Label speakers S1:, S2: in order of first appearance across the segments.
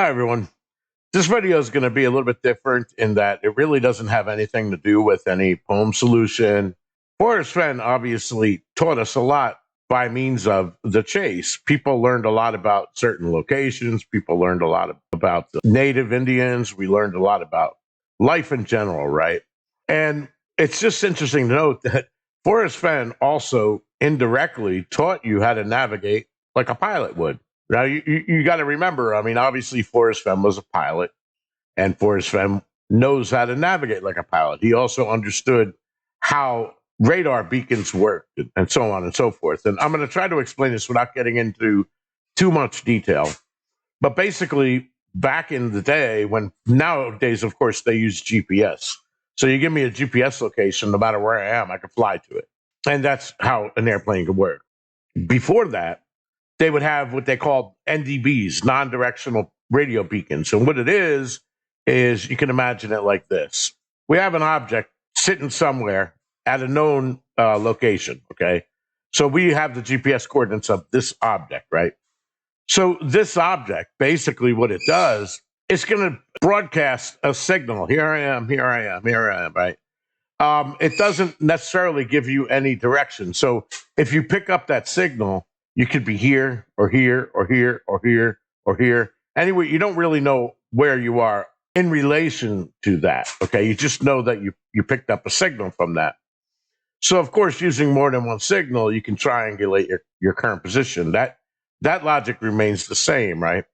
S1: Hi, everyone. This video is going to be a little bit different in that it really doesn't have anything to do with any poem solution. Forrest Fenn obviously taught us a lot by means of the chase. People learned a lot about certain locations. People learned a lot about the native Indians. We learned a lot about life in general, right? And it's just interesting to note that Forrest Fenn also indirectly taught you how to navigate like a pilot would. Now, you got to remember, I mean, obviously, Forrest Fenn was a pilot, and Forrest Fenn knows how to navigate like a pilot. He also understood how radar beacons worked and so on and so forth. And I'm going to try to explain this without getting into too much detail. But basically, back in the day, when nowadays, of course, they use GPS. So you give me a GPS location, no matter where I am, I can fly to it. And that's how an airplane could work. Before that, they would have what they called NDBs, non-directional radio beacons. And what it is you can imagine it like this. We have an object sitting somewhere at a known location, okay? So we have the GPS coordinates of this object, right? So this object, basically what it does, it's going to broadcast a signal. Here I am, here I am, here I am, right? It doesn't necessarily give you any direction. So if you pick up that signal, you could be here or here or here or here or here. Anyway, you don't really know where you are in relation to that. Okay, you just know that you picked up a signal from that. So of course, using more than one signal, you can triangulate your current position. That logic remains the same, right?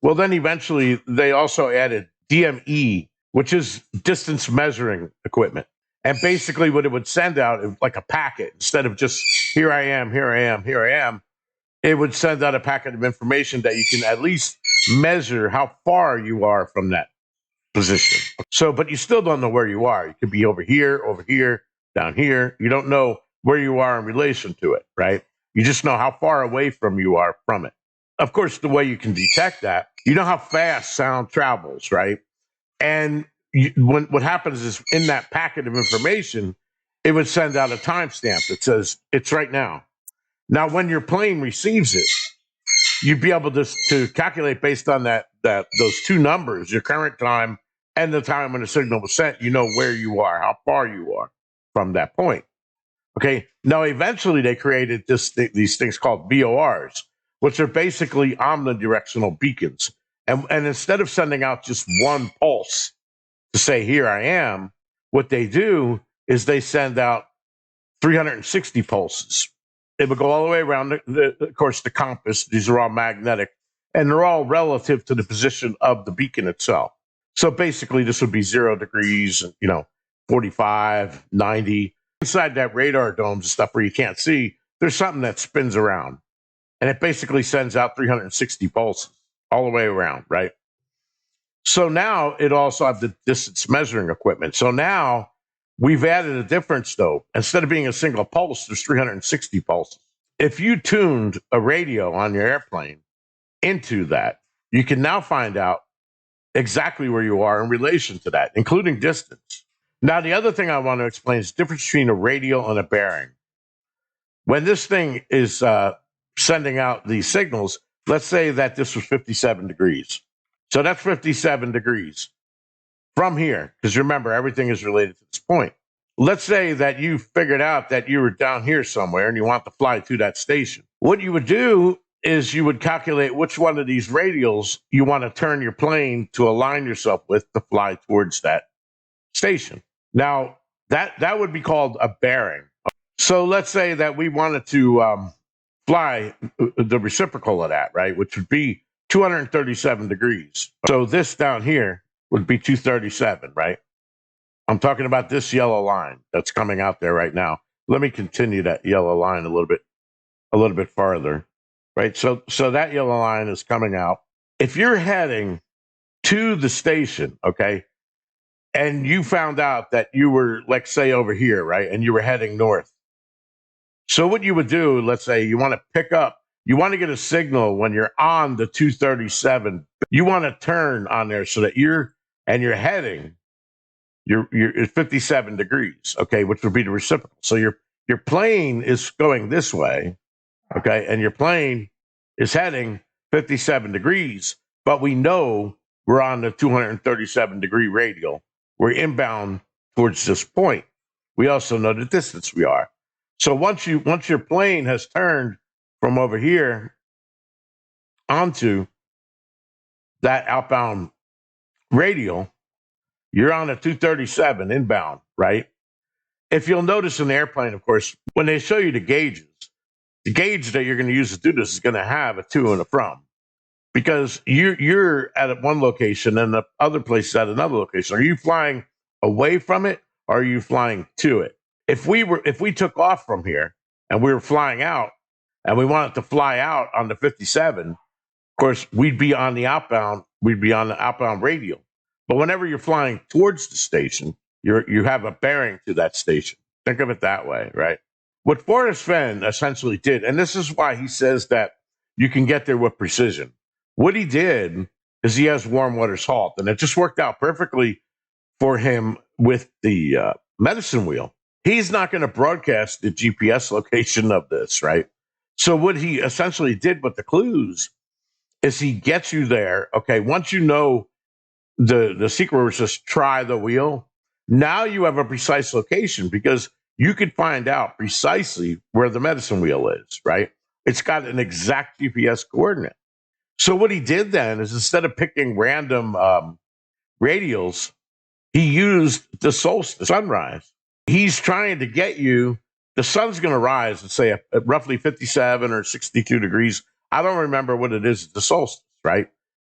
S1: Well, then eventually they also added DME, which is distance measuring equipment. And basically what it would send out is like a packet. Instead of just here I am, here I am, here I am, it would send out a packet of information that you can at least measure how far you are from that position. So, but you still don't know where you are. You could be over here, down here. You don't know where you are in relation to it, right? You just know how far away from you are from it. Of course, the way you can detect that, you know how fast sound travels, right? And what happens is in that packet of information, it would send out a timestamp that says it's right now. Now, when your plane receives it, you'd be able to calculate based on those two numbers, your current time and the time when the signal was sent. You know where you are, how far you are from that point. Okay. Now, eventually, they created these things called VORs, which are basically omnidirectional beacons. And instead of sending out just one pulse to say, here I am, what they do is they send out 360 pulses. It would go all the way around, of course, the compass. These are all magnetic, and they're all relative to the position of the beacon itself. So basically, this would be 0 degrees, 45, 90. Inside that radar dome stuff where you can't see, there's something that spins around. And it basically sends out 360 pulses all the way around, right? So now it also has the distance measuring equipment. So now we've added a difference, though. Instead of being a single pulse, there's 360 pulses. If you tuned a radio on your airplane into that, you can now find out exactly where you are in relation to that, including distance. Now, the other thing I want to explain is the difference between a radial and a bearing. When this thing is sending out these signals, let's say that this was 57 degrees. So that's 57 degrees from here, because remember, everything is related to this point. Let's say that you figured out that you were down here somewhere and you want to fly to that station. What you would do is you would calculate which one of these radials you want to turn your plane to align yourself with to fly towards that station. Now, that would be called a bearing. So let's say that we wanted to fly the reciprocal of that, right, which would be 237 degrees. So this down here would be 237, right? I'm talking about this yellow line that's coming out there right now. Let me continue that yellow line a little bit farther, right? So that yellow line is coming out. If you're heading to the station, okay, and you found out that you were, let's say, over here, right, and you were heading north. So what you would do, let's say you want to get a signal when you're on the 237. You want to turn on there so that you're heading, you're 57 degrees, okay, which would be the reciprocal. So your plane is going this way, okay, and your plane is heading 57 degrees. but we know we're on the 237-degree radial. We're inbound towards this point. We also know the distance we are. So once your plane has turned from over here onto that outbound radial, you're on a 237 inbound, right? If you'll notice in the airplane, of course, when they show you the gauges, the gauge that you're going to use to do this is going to have a to and a from, because you're at one location and the other place is at another location. Are you flying away from it, or are you flying to it? If we took off from here and we were flying out and we wanted to fly out on the 57, of course, we'd be on the outbound radial. But whenever you're flying towards the station, you have a bearing to that station. Think of it that way, right? What Forrest Fenn essentially did, and this is why he says that you can get there with precision. What he did is he has warm water salt, and it just worked out perfectly for him with the medicine wheel. He's not going to broadcast the GPS location of this, right? So what he essentially did with the clues is he gets you there. Okay, once you know the secret word says try the wheel, now you have a precise location, because you could find out precisely where the medicine wheel is, right? It's got an exact GPS coordinate. So what he did then is, instead of picking random radials, he used the solstice, sunrise. He's trying to get you, the sun's going to rise, let's say, at roughly 57 or 62 degrees. I don't remember what it is at the solstice, right?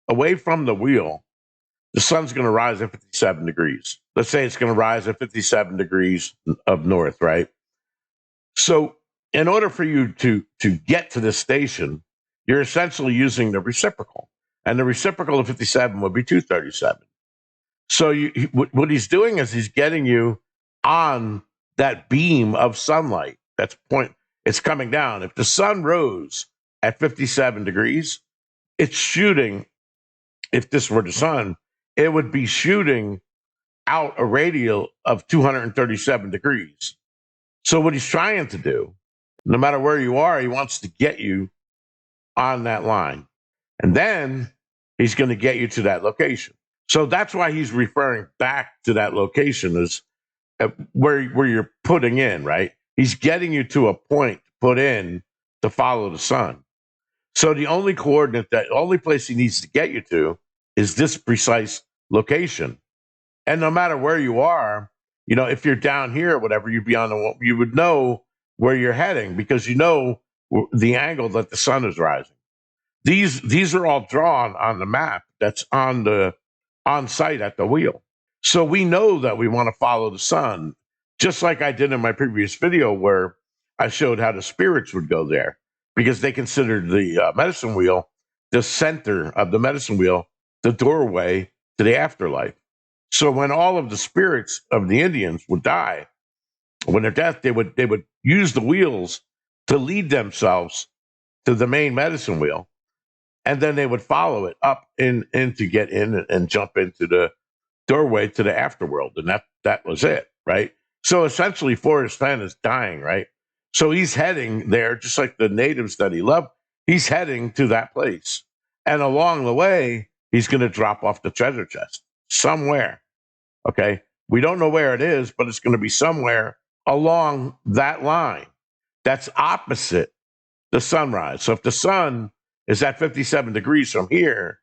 S1: Away from the wheel, the sun's going to rise at 57 degrees. Let's say it's going to rise at 57 degrees of north, right? So in order for you to get to this station, you're essentially using the reciprocal. And the reciprocal of 57 would be 237. So what he's doing is he's getting you on that beam of sunlight. It's coming down. If the sun rose at 57 degrees, it's shooting. If this were the sun, it would be shooting out a radial of 237 degrees. So what he's trying to do, no matter where you are, he wants to get you on that line. And then he's going to get you to that location. So that's why he's referring back to that location as where you're putting in, right? He's getting you to a point to put in to follow the sun. So the only place he needs to get you to is this precise location. And no matter where you are, if you're down here or whatever, you would know where you're heading, because you know the angle that the sun is rising. These are all drawn on the map that's on site at the wheel. So we know that we want to follow the sun, just like I did in my previous video where I showed how the spirits would go there, because they considered the medicine wheel, the center of the medicine wheel, the doorway to the afterlife. So when all of the spirits of the Indians would die, when they're dead, they would use the wheels to lead themselves to the main medicine wheel, and then they would follow it up in to get in and jump into the doorway to the afterworld, and that was it, right? So essentially, Forrest Fenn is dying, right? So he's heading there, just like the natives that he loved. He's heading to that place, and along the way, he's going to drop off the treasure chest somewhere. Okay, we don't know where it is, but it's going to be somewhere along that line that's opposite the sunrise. So if the sun is at 57 degrees from here,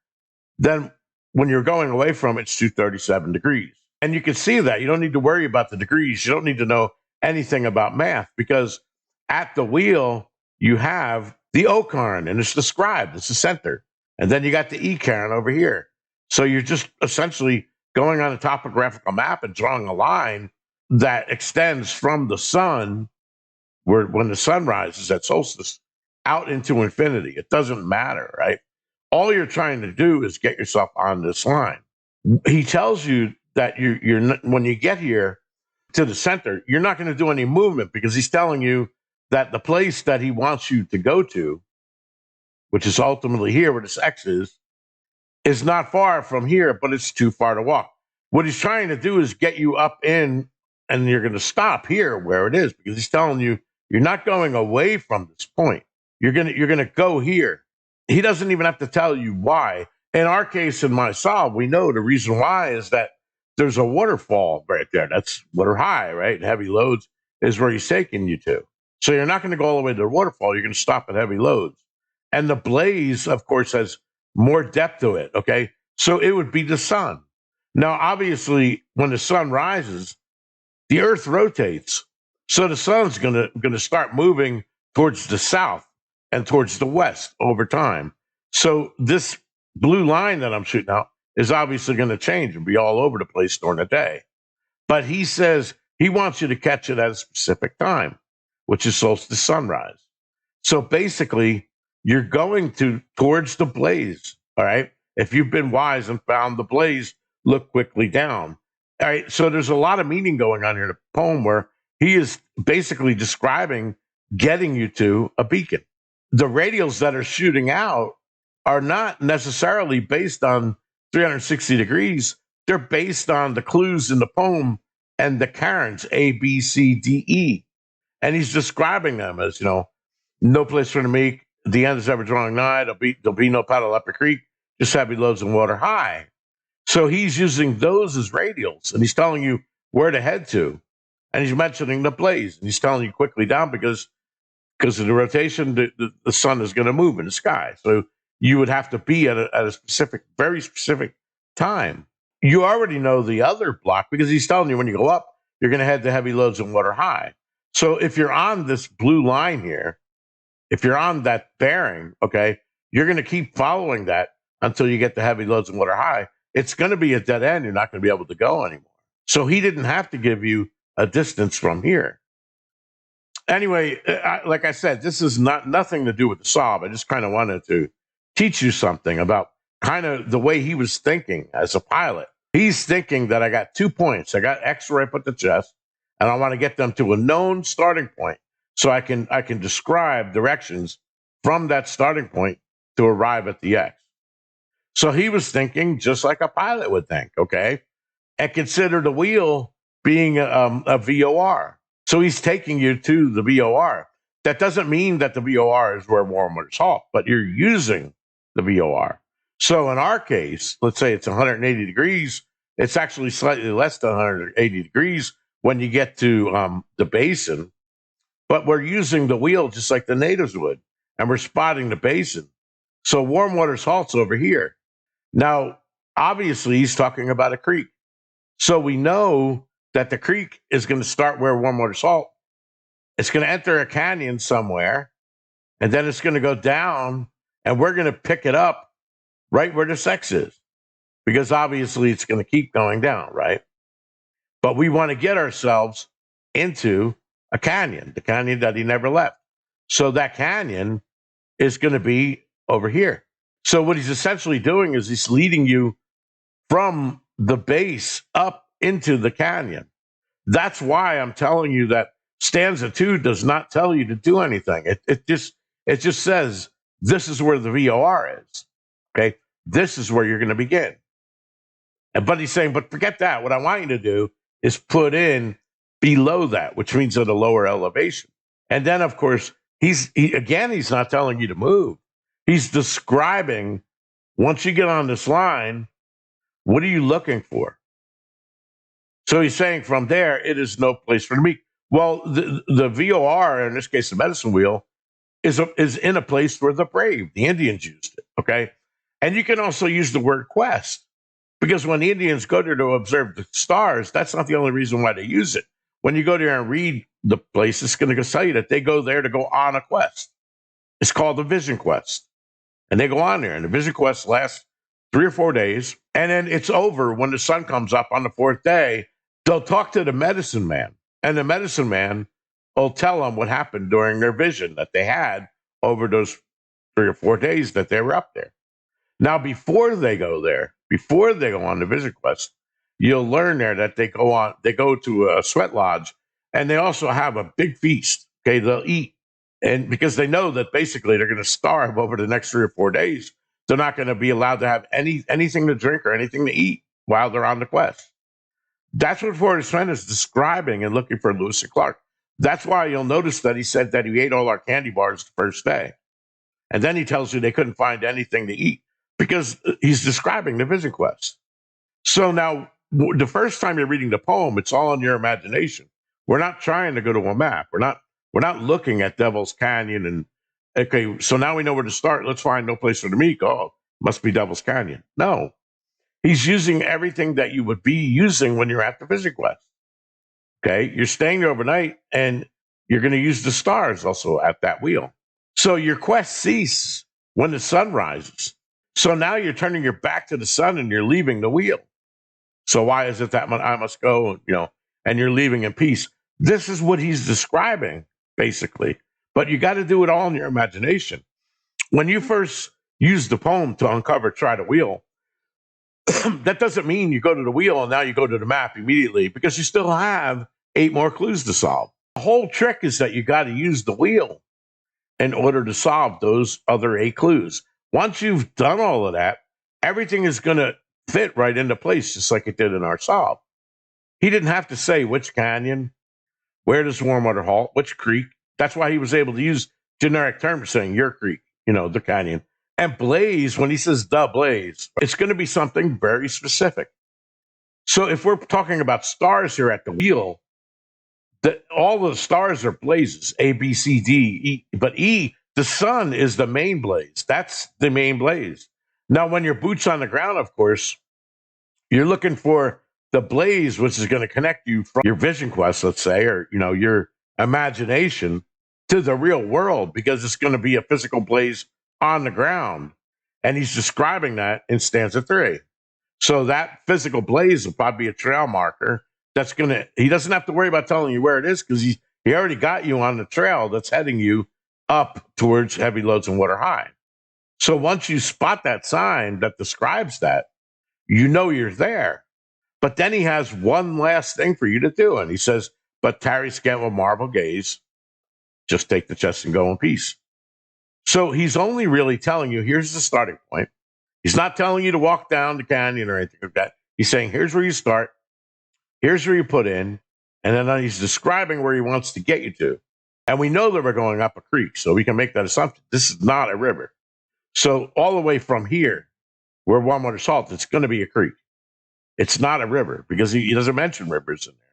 S1: then when you're going away from it, it's 237 degrees. And you can see that. You don't need to worry about the degrees. You don't need to know anything about math, because at the wheel, you have the O cairn, and it's described. It's the center. And then you got the E cairn over here. So you're just essentially going on a topographical map and drawing a line that extends from the sun, when the sun rises at solstice, out into infinity. It doesn't matter, right? All you're trying to do is get yourself on this line. He tells you that you're not, when you get here to the center, you're not going to do any movement, because he's telling you that the place that he wants you to go to, which is ultimately here where this X is not far from here, but it's too far to walk. What he's trying to do is get you up in, and you're going to stop here where it is, because he's telling you you're not going away from this point. You're going to go here. He doesn't even have to tell you why. In our case, in my solve, we know the reason why is that there's a waterfall right there. That's water high, right? And heavy loads is where he's taking you to. So you're not going to go all the way to the waterfall. You're going to stop at heavy loads. And the blaze, of course, has more depth to it. Okay. So it would be the sun. Now, obviously, when the sun rises, the earth rotates. So the sun's going to start moving towards the south and towards the west over time. So this blue line that I'm shooting out is obviously going to change and be all over the place during the day. But he says he wants you to catch it at a specific time, which is solstice sunrise. So basically, you're going towards the blaze. All right. If you've been wise and found the blaze, look quickly down. All right. So there's a lot of meaning going on here in the poem where he is basically describing getting you to a beacon. The radials that are shooting out are not necessarily based on 360 degrees. They're based on the clues in the poem and the cairns, A, B, C, D, E. And he's describing them as, no place for the meek. The end is ever drawing nigh. There'll be no paddle up a creek, just heavy loads and water high. So he's using those as radials, and he's telling you where to head to. And he's mentioning the blaze, and he's telling you quickly down because of the rotation, the sun is going to move in the sky. So you would have to be at a specific, very specific time. You already know the other block because he's telling you when you go up, you're going to head to heavy loads and water high. So if you're on this blue line here, if you're on that bearing, okay, you're going to keep following that until you get to heavy loads and water high. It's going to be a dead end. You're not going to be able to go anymore. So he didn't have to give you a distance from here. Anyway, like I said, this is nothing to do with the solve. I just kind of wanted to teach you something about kind of the way he was thinking as a pilot. He's thinking that I got 2 points. I got X right at the chest, and I want to get them to a known starting point so I can describe directions from that starting point to arrive at the X. So he was thinking just like a pilot would think, okay? And consider the wheel being a VOR. So he's taking you to the VOR. That doesn't mean that the VOR is where warm water's halt, but you're using the VOR. So in our case, let's say it's 180 degrees. It's actually slightly less than 180 degrees when you get to the basin. But we're using the wheel just like the natives would, and we're spotting the basin. So warm water's halt's over here. Now, obviously, he's talking about a creek. So we know that the creek is going to start where warm water's halt. It's going to enter a canyon somewhere, and then it's going to go down, and we're going to pick it up right where the sex is, because obviously it's going to keep going down, right? But we want to get ourselves into a canyon, the canyon that he never left. So that canyon is going to be over here. So what he's essentially doing is he's leading you from the base up into the canyon. That's why I'm telling you that stanza 2 does not tell you to do anything. It just says this is where the VOR is. Okay, this is where you're going to begin. But he's saying, but forget that. What I want you to do is put in below that, which means at a lower elevation. And then, of course, he's not telling you to move. He's describing, once you get on this line, what are you looking for? So he's saying from there, it is no place for the meek. Well, the VOR, in this case, the medicine wheel, is in a place for the brave. The Indians used it, okay? And you can also use the word quest, because when the Indians go there to observe the stars, that's not the only reason why they use it. When you go there and read the place, it's going to tell you that they go there to go on a quest. It's called the vision quest. And they go on there, and the vision quest lasts 3 or 4 days, and then it's over when the sun comes up on the 4th day. They'll talk to the medicine man, and the medicine man will tell them what happened during their vision that they had over those 3 or 4 days that they were up there. Now, before they go there, before they go on the vision quest, you'll learn there that they go to a sweat lodge, and they also have a big feast. Okay, they'll eat. And because they know that basically they're going to starve over the next 3 or 4 days, they're not going to be allowed to have anything to drink or anything to eat while they're on the quest. That's what Forrest Fenn is describing and looking for Lewis and Clark. That's why you'll notice that he said that he ate all our candy bars the first day. And then he tells you they couldn't find anything to eat. because he's describing the Vision Quest. So now, the first time you're reading the poem, it's all in your imagination. We're not trying to go to a map. We're not looking at Devil's Canyon and okay. So now we know where to start. Let's find no place for the meek. Oh, must be Devil's Canyon. No, he's using everything that you would be using when you're at the Vision Quest. Okay, you're staying there overnight, and you're going to use the stars also at that wheel. So your quest ceases when the sun rises. So now you're turning your back to the sun and you're leaving the wheel. So why is it that I must go, and you're leaving in peace? This is what he's describing, basically. But you got to do it all in your imagination. When you first use the poem to uncover Try the Wheel, that doesn't mean you go to the wheel and now you go to the map immediately because you still have 8 more clues to solve. The whole trick is that you got to use the wheel in order to solve those other 8 clues. Once you've done all of that, everything is going to fit right into place, just like it did in our solve. He didn't have to say which canyon, where does Warmwater halt, which creek. That's why he was able to use generic terms saying your creek, the canyon. And blaze, when he says the blaze, it's going to be something very specific. So if we're talking about stars here at the wheel, all the stars are blazes, A, B, C, D, E. But E, the sun is the main blaze. That's the main blaze. Now, when your boots on the ground, of course, you're looking for the blaze, which is going to connect you from your vision quest, let's say, or your imagination to the real world, because it's going to be a physical blaze on the ground. And he's describing that in stanza 3. So that physical blaze will probably be a trail marker that's going to, he doesn't have to worry about telling you where it is because he already got you on the trail that's heading you up towards Heavy Loads and Water High. So once you spot that sign that describes that, you're there. But then he has one last thing for you to do. And he says, but tarry scant with marvel gaze, just take the chest and go in peace. So he's only really telling you, here's the starting point. He's not telling you to walk down the canyon or anything like that. He's saying, here's where you start. Here's where you put in. And then he's describing where he wants to get you to. And we know that we're going up a creek, so we can make that assumption. This is not a river. So all the way from here, where Warmwater's halt, it's going to be a creek. It's not a river because he doesn't mention rivers in there.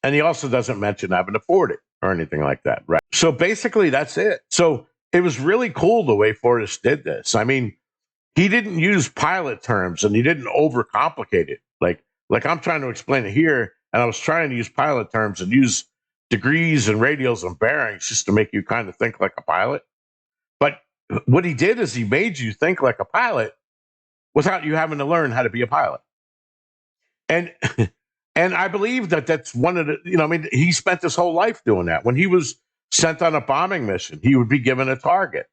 S1: And he also doesn't mention having to ford it or anything like that, right? So basically, that's it. So it was really cool the way Forrest did this. I mean, he didn't use pilot terms and he didn't overcomplicate it. Like I'm trying to explain it here, and I was trying to use pilot terms and use degrees and radials and bearings just to make you kind of think like a pilot. But what he did is he made you think like a pilot without you having to learn how to be a pilot. And and I believe that that's one of the, he spent his whole life doing that. When he was sent on a bombing mission, he would be given a target.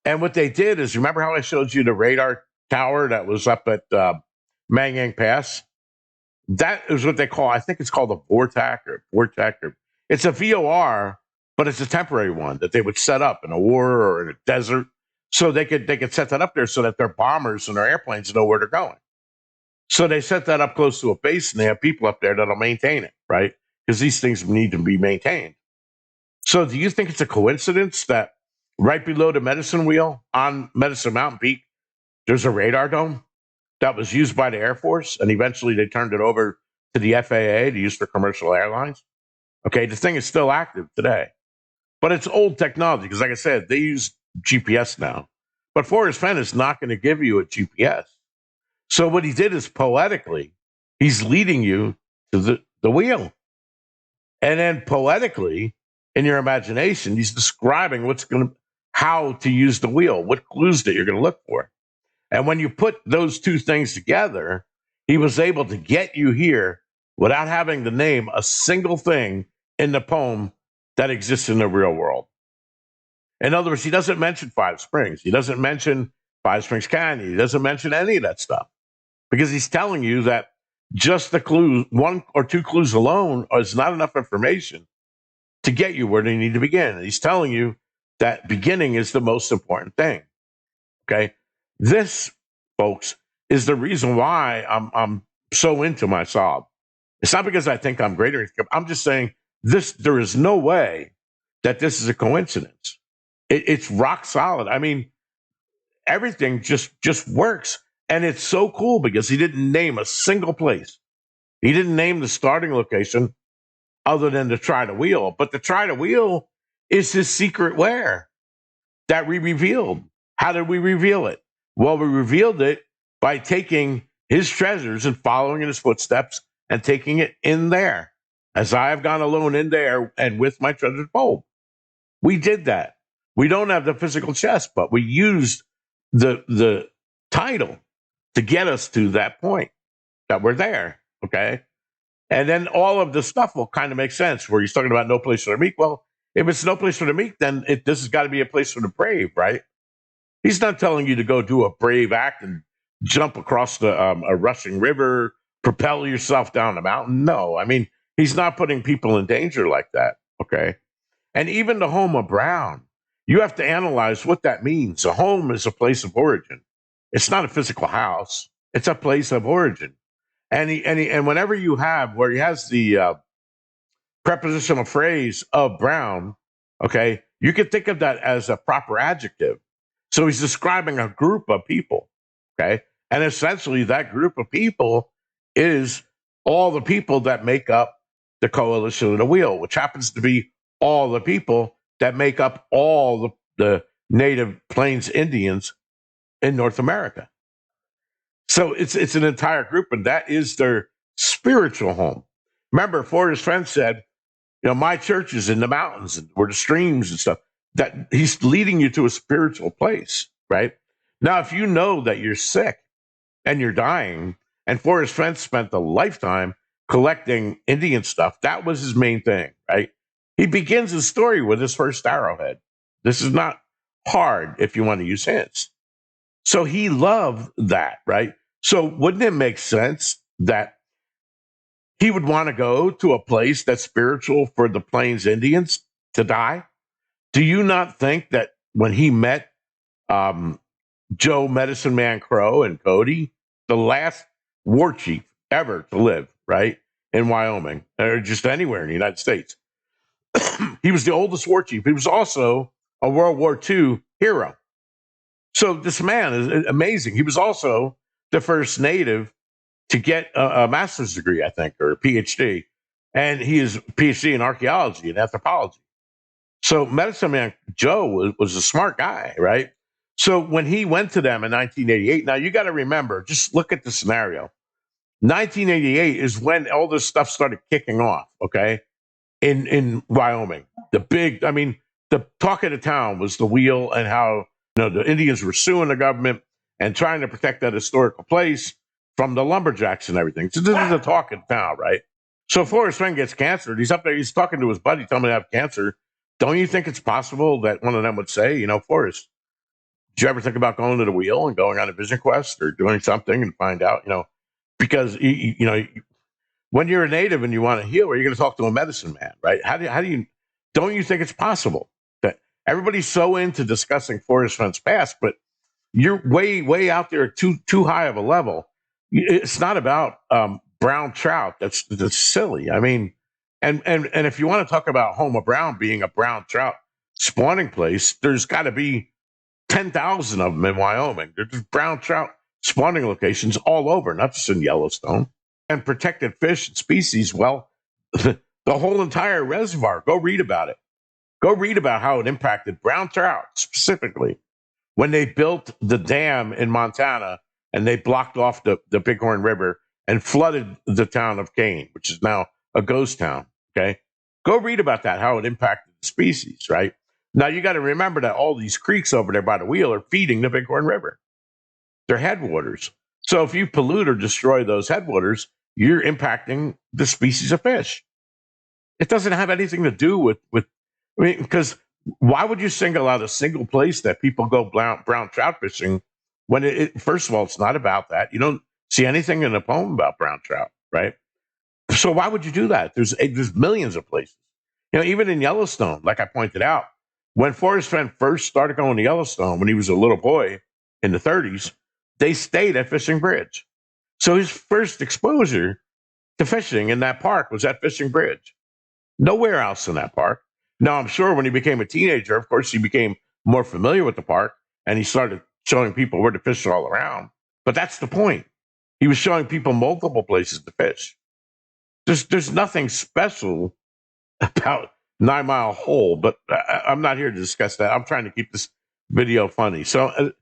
S1: And what they did is, remember how I showed you the radar tower that was up at Mangyang Pass? That is what they call, I think it's called a Vortac. It's a VOR, but it's a temporary one that they would set up in a war or in a desert. So they could set that up there so that their bombers and their airplanes know where they're going. So they set that up close to a base, and they have people up there that'll maintain it, right? Because these things need to be maintained. So do you think it's a coincidence that right below the medicine wheel on Medicine Mountain Peak, there's a radar dome that was used by the Air Force, and eventually they turned it over to the FAA to use for commercial airlines? Okay, the thing is still active today. But it's old technology because, like I said, they use GPS now. But Forrest Fenn is not going to give you a GPS. So what he did is poetically, he's leading you to the wheel. And then poetically, in your imagination, he's describing how to use the wheel, what clues that you're going to look for. And when you put those two things together, he was able to get you here without having to name a single thing in the poem that exists in the real world. In other words, he doesn't mention Five Springs. He doesn't mention Five Springs Canyon. He doesn't mention any of that stuff because he's telling you that just the clue, 1 or 2 clues alone is not enough information to get you where they need to begin. He's telling you that beginning is the most important thing. Okay. This, folks, is the reason why I'm so into my solve. It's not because I think I'm great or anything. I'm just saying there is no way that this is a coincidence. It's rock solid. I mean, everything just works. And it's so cool because he didn't name a single place. He didn't name the starting location other than the try to wheel. But the try to wheel is his secret where that we revealed. How did we reveal it? Well, we revealed it by taking his treasures and following in his footsteps and taking it in there. As I have gone alone in there and with my treasured bulb. We did that. We don't have the physical chest, but we used the title to get us to that point that we're there. Okay. And then all of the stuff will kind of make sense where he's talking about no place for the meek. Well, if it's no place for the meek, then this has got to be a place for the brave, right? He's not telling you to go do a brave act and jump across a rushing river, propel yourself down a mountain. No, I mean, he's not putting people in danger like that. Okay. And even the home of Brown, you have to analyze what that means. A home is a place of origin. It's not a physical house. It's a place of origin. And whenever you have where he has the prepositional phrase of Brown, okay, you can think of that as a proper adjective. So he's describing a group of people, okay? And essentially that group of people is all the people that make up the coalition of the wheel, which happens to be all the people that make up all the native Plains Indians in North America. So it's an entire group, and that is their spiritual home. Remember, Forrest Fenn said, my church is in the mountains and where the streams and stuff. That he's leading you to a spiritual place, right? Now, if you know that you're sick and you're dying, and Forrest Fenn spent a lifetime collecting Indian stuff, that was his main thing, right? He begins his story with his first arrowhead. This is not hard if you want to use hints. So he loved that, right? So wouldn't it make sense that he would want to go to a place that's spiritual for the Plains Indians to die? Do you not think that when he met Joe Medicine Man Crow and Cody, the last war chief ever to live, right, in Wyoming or just anywhere in the United States, he was the oldest war chief. He was also a World War II hero. So this man is amazing. He was also the first native to get a master's degree, I think, or a PhD. And he is a PhD in archaeology and anthropology. So Medicine Man Joe was a smart guy, right? So when he went to them in 1988, now you got to remember, just look at the scenario. 1988 is when all this stuff started kicking off, okay, in Wyoming. The talk of the town was the wheel and how the Indians were suing the government and trying to protect that historical place from the lumberjacks and everything. So this is the talk of the town, right? So Forrest Fenn gets cancer. He's up there. He's talking to his buddy, telling him to have cancer. Don't you think it's possible that one of them would say, Forrest, did you ever think about going to the wheel and going on a vision quest or doing something and find out, because, when you're a native and you want to heal, you're going to talk to a medicine man, right? Don't you think it's possible that everybody's so into discussing Forrest Fenn's past, but you're way, way out there too high of a level. It's not about brown trout. That's silly. I mean, and if you want to talk about Home of Brown being a brown trout spawning place, there's got to be 10,000 of them in Wyoming. There's brown trout spawning locations all over, not just in Yellowstone. And protected fish and species, well, the whole entire reservoir. Go read about it. Go read about how it impacted brown trout specifically when they built the dam in Montana and they blocked off the Bighorn River and flooded the town of Kane, which is now a ghost town. Okay. Go read about that, how it impacted the species, right? Now you got to remember that all these creeks over there by the wheel are feeding the Bighorn River. They're headwaters. So if you pollute or destroy those headwaters, you're impacting the species of fish. It doesn't have anything to do with because why would you single out a single place that people go brown trout fishing when first of all, it's not about that. You don't see anything in the poem about brown trout, right? So why would you do that? There's millions of places. Even in Yellowstone, like I pointed out, when Forrest Fenn first started going to Yellowstone when he was a little boy in the 30s, they stayed at Fishing Bridge. So his first exposure to fishing in that park was at Fishing Bridge. Nowhere else in that park. Now, I'm sure when he became a teenager, of course, he became more familiar with the park and he started showing people where to fish all around. But that's the point. He was showing people multiple places to fish. There's nothing special about 9 Mile Hole, but I'm not here to discuss that. I'm trying to keep this video funny. So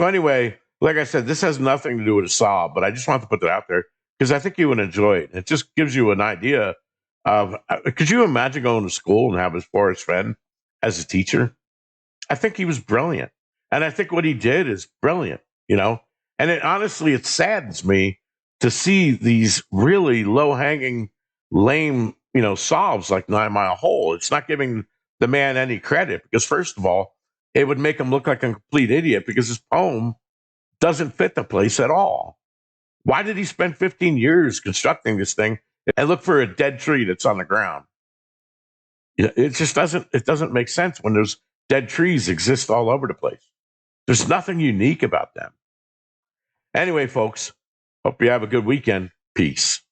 S1: anyway, like I said, this has nothing to do with a solve, but I just want to put that out there because I think you would enjoy it. It just gives you an idea of. Could you imagine going to school and having Forrest Fenn as a teacher? I think he was brilliant, and I think what he did is brilliant. You know, and honestly, it saddens me to see these really low hanging, lame, solves like 9 Mile Hole. It's not giving the man any credit because, first of all, it would make him look like a complete idiot because his poem doesn't fit the place at all. Why did he spend 15 years constructing this thing and look for a dead tree that's on the ground? It just doesn't make sense when those dead trees exist all over the place. There's nothing unique about them. Anyway, folks, hope you have a good weekend. Peace.